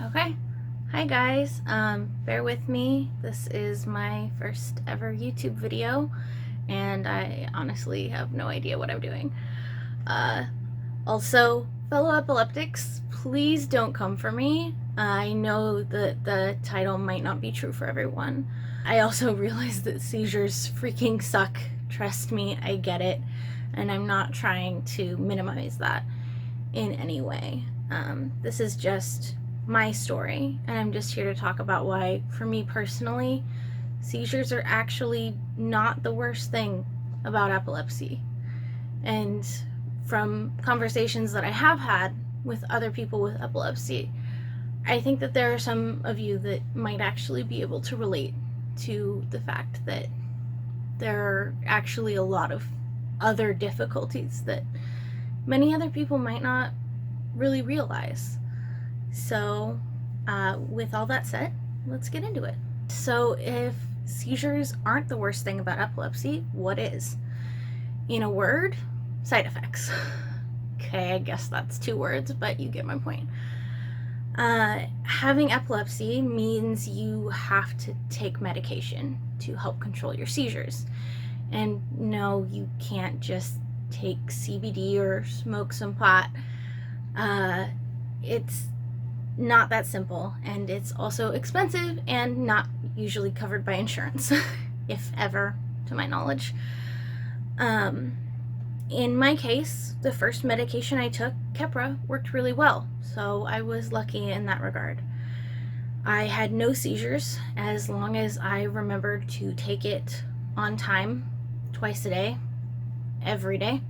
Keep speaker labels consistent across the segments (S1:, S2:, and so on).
S1: Okay. Hi guys, bear with me. This is my first ever YouTube video and I honestly have no idea what I'm doing. Also, fellow epileptics, please don't come for me. I know that the title might not be true for everyone. I also realize that seizures freaking suck. Trust me, I get it. And I'm not trying to minimize that in any way. This is just my story, and I'm just here to talk about why, for me personally, seizures are actually not the worst thing about epilepsy. And from conversations that I have had with other people with epilepsy, I think that there are some of you that might actually be able to relate to the fact that there are actually a lot of other difficulties that many other people might not really realize. So with all that said, let's get into it. So if seizures aren't the worst thing about epilepsy, what is? In a word, side effects. Okay, I guess that's 2 words, but you get my point. Having epilepsy means you have to take medication to help control your seizures. And no, you can't just take CBD or smoke some pot. It's not that simple, and it's also expensive and not usually covered by insurance, if ever, to my knowledge. In my case, the first medication I took, Keppra, worked really well, so I was lucky in that regard. I had no seizures as long as I remembered to take it on time, twice a day, every day.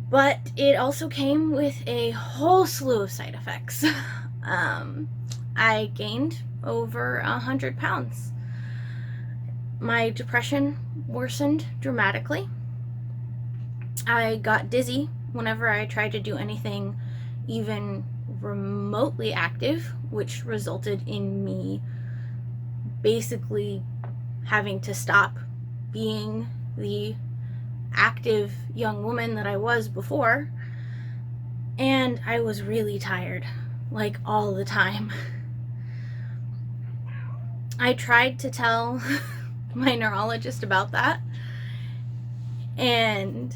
S1: But it also came with a whole slew of side effects. I gained over 100 pounds. My depression worsened dramatically. I got dizzy whenever I tried to do anything even remotely active, which resulted in me basically having to stop being the active young woman that I was before. And I was really tired, like all the time. I tried to tell my neurologist about that, and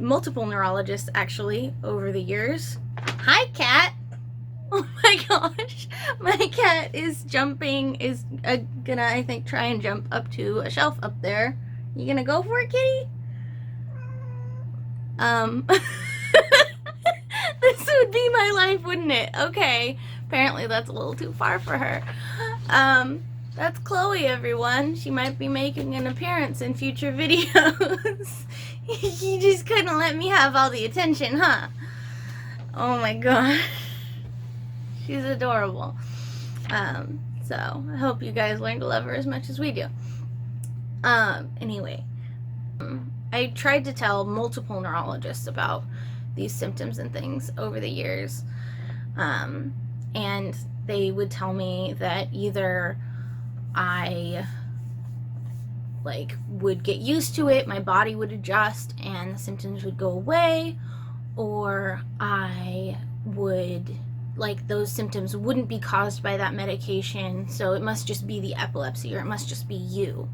S1: multiple neurologists actually over the years. Hi, cat. Oh my gosh, my cat is jumping, is gonna, I think, try and jump up to a shelf up there. You gonna go for it, kitty? This would be my life, wouldn't it? Okay, apparently that's a little too far for her. That's Chloe, everyone. She might be making an appearance in future videos. You just couldn't let me have all the attention, huh? Oh my gosh. She's adorable. So I hope you guys learn to love her as much as we do. Anyway, I tried to tell multiple neurologists about these symptoms and things over the years, and they would tell me that either I would get used to it, my body would adjust and the symptoms would go away, or I would, those symptoms wouldn't be caused by that medication, so it must just be the epilepsy, or it must just be you.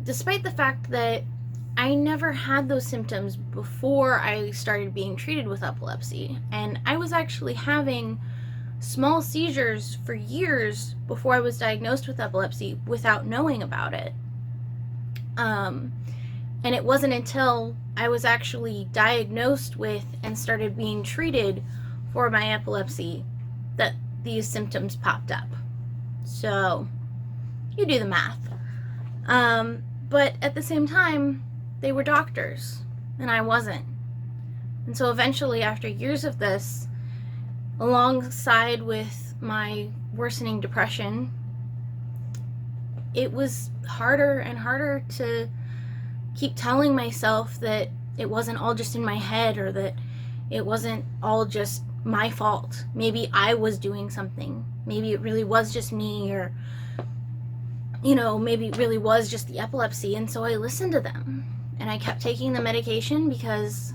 S1: Despite the fact that I never had those symptoms before I started being treated with epilepsy, and I was actually having small seizures for years before I was diagnosed with epilepsy without knowing about it. And it wasn't until I was actually diagnosed with and started being treated for my epilepsy that these symptoms popped up. So you do the math. But at the same time, they were doctors and I wasn't. And so eventually, after years of this, alongside with my worsening depression, it was harder and harder to keep telling myself that it wasn't all just in my head, or that it wasn't all just my fault. Maybe I was doing something. Maybe it really was just me, or, maybe it really was just the epilepsy. And so I listened to them and I kept taking the medication because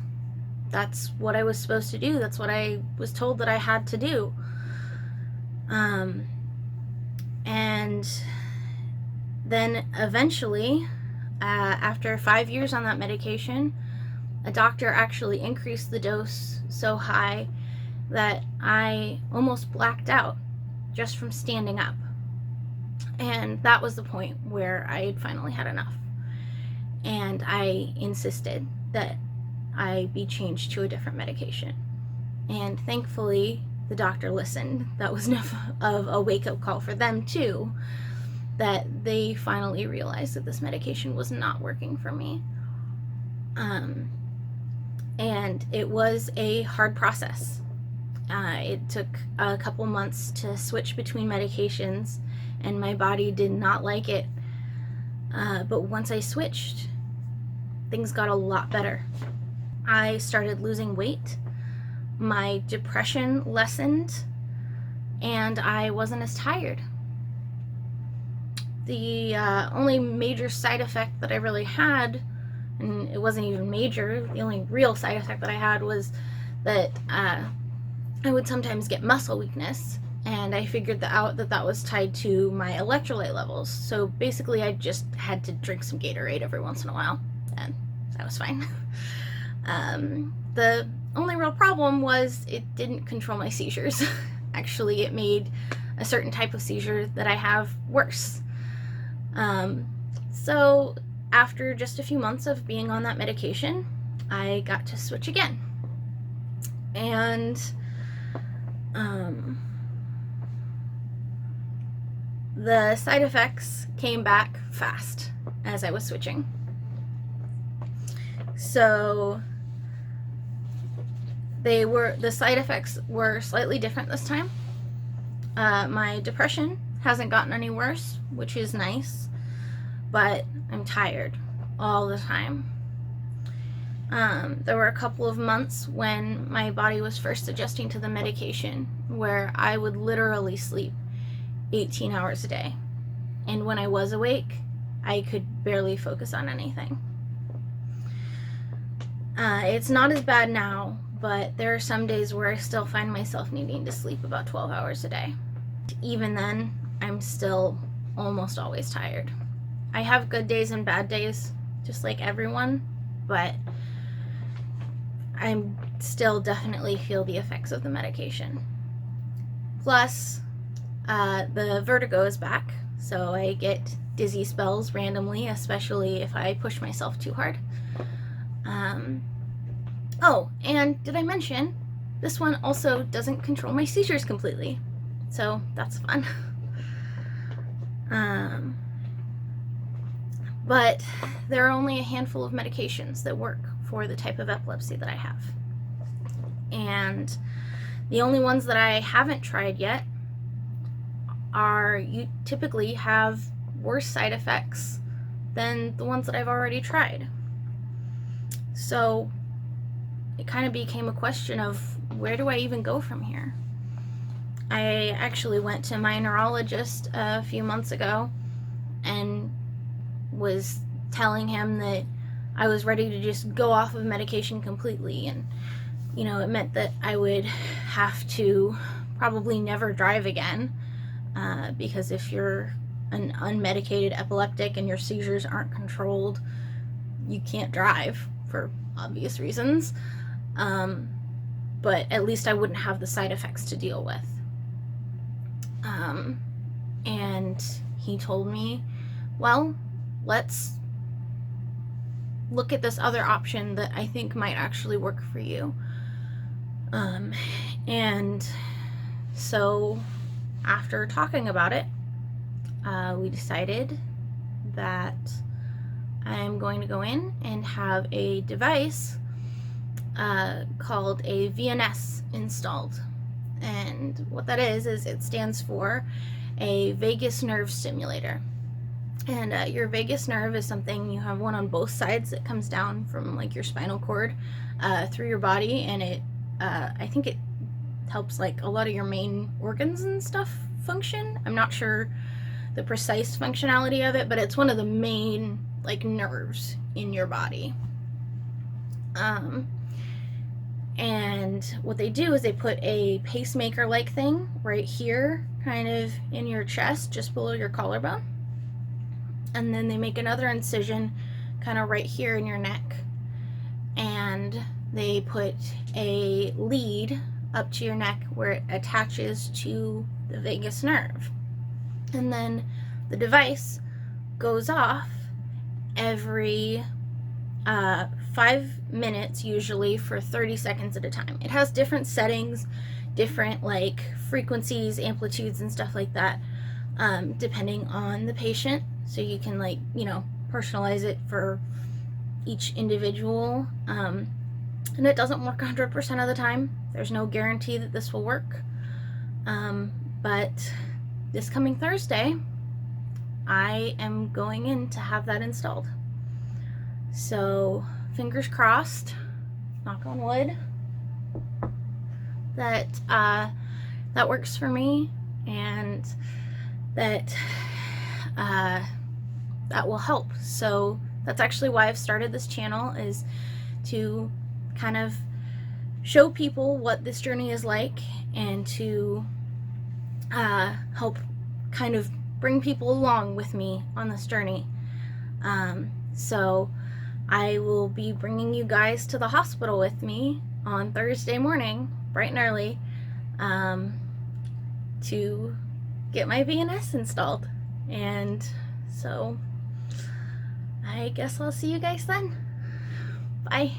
S1: that's what I was supposed to do. That's what I was told that I had to do. And then eventually, after 5 years on that medication, a doctor actually increased the dose so high that I almost blacked out just from standing up. And that was the point where I had finally had enough. And I insisted that I be changed to a different medication. And thankfully, the doctor listened. That was enough of a wake-up call for them too, that they finally realized that this medication was not working for me. And it was a hard process. It took a couple months to switch between medications, and my body did not like it. But once I switched, things got a lot better. I started losing weight, my depression lessened, and I wasn't as tired. The only major side effect that I really had, and it wasn't even major, the only real side effect that I had was that I would sometimes get muscle weakness, and I figured out that that was tied to my electrolyte levels. So basically I just had to drink some Gatorade every once in a while, and that was fine. The only real problem was it didn't control my seizures. Actually, it made a certain type of seizure that I have worse. So after just a few months of being on that medication, I got to switch again. And the side effects came back fast as I was switching. So the side effects were slightly different this time. My depression hasn't gotten any worse, which is nice, but I'm tired all the time. There were a couple of months when my body was first adjusting to the medication where I would literally sleep 18 hours a day. And when I was awake, I could barely focus on anything. It's not as bad now, but there are some days where I still find myself needing to sleep about 12 hours a day. Even then, I'm still almost always tired. I have good days and bad days, just like everyone, but I still definitely feel the effects of the medication. Plus, the vertigo is back, so I get dizzy spells randomly, especially if I push myself too hard. Oh, and did I mention, this one also doesn't control my seizures completely, so that's fun. But there are only a handful of medications that work for the type of epilepsy that I have. And the only ones that I haven't tried yet you typically have worse side effects than the ones that I've already tried. So it kind of became a question of, where do I even go from here? I actually went to my neurologist a few months ago and was telling him that I was ready to just go off of medication completely, and it meant that I would have to probably never drive again, because if you're an unmedicated epileptic and your seizures aren't controlled, you can't drive for obvious reasons. But at least I wouldn't have the side effects to deal with. And he told me, well, let's look at this other option that I think might actually work for you. And so after talking about it, we decided that I'm going to go in and have a device called a VNS installed. And what that is it stands for a vagus nerve stimulator. And your vagus nerve is something, you have one on both sides that comes down from like your spinal cord through your body, and it I think it helps like a lot of your main organs and stuff function. I'm not sure the precise functionality of it, but it's one of the main, like, nerves in your body. And what they do is they put a pacemaker like thing right here, kind of in your chest, just below your collarbone. And then they make another incision kind of right here in your neck. And they put a lead up to your neck where it attaches to the vagus nerve. And then the device goes off every 5 minutes, usually for 30 seconds at a time. It has different settings, different like frequencies, amplitudes, and stuff like that, depending on the patient. So you can, like, you know, personalize it for each individual. And it doesn't work 100% of the time. There's no guarantee that this will work. But this coming Thursday, I am going in to have that installed. So fingers crossed, knock on wood, that that works for me, and that that will help. So that's actually why I've started this channel, is to kind of show people what this journey is like, and to help kind of bring people along with me on this journey. So I will be bringing you guys to the hospital with me on Thursday morning, bright and early, to get my VNS installed. And so I guess I'll see you guys then. Bye.